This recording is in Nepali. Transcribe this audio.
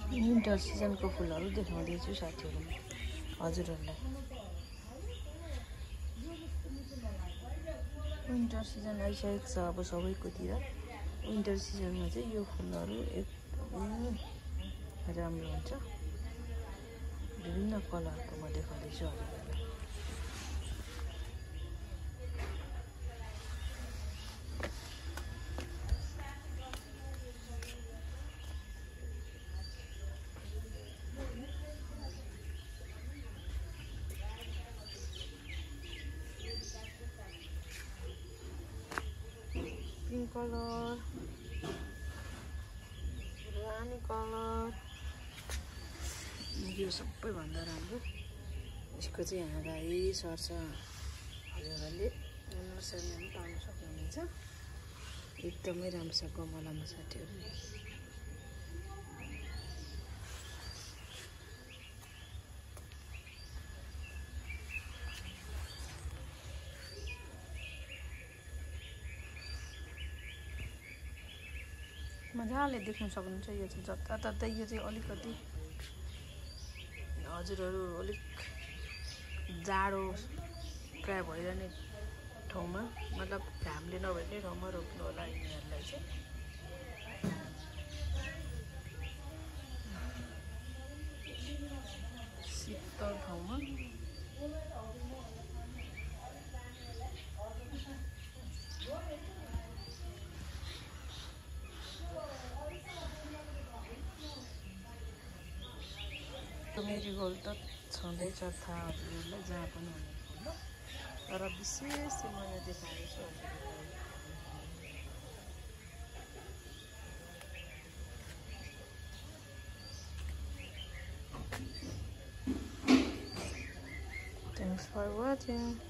विन्टर सिजनको फुलहरू देखाउँदैछु साथीहरू हजुरहरूलाई। विन्टर सिजन आइसकेको छ अब सबैकोतिर। विन्टर सिजनमा चाहिँ यो फुलहरू एकदमै राम्रो हुन्छ। विभिन्न कलरको म देखाउँदैछु हजुरहरूलाई। पिंक कलर, रानी कलर, यो सबैभन्दा राम्रो। यसको चाहिँ यहाँ राई सर्छ हजुरहरूले नर्सरीमा पनि पाउन सक्नुहुन्छ। एकदमै राम्रो छ गमलामा साथीहरू। मजाले देख्न सक्नुहुन्छ। यो चाहिँ जताततै यो चाहिँ अलिकति हजुरहरू अलिक जाडो प्राय भइरहने ठाउँमा मतलब घामले नभइने ठाउँमा रोप्नु होला यिनीहरूलाई चाहिँ। शीतल ठाउँमा मेरीगोल्ड त छँदैछ थाहा हजुरहरूलाई जहाँ पनि हुने फुल, तर विशेष चाहिँ मैले देखाएको छु हजुरहरूलाई। Thanks for watching.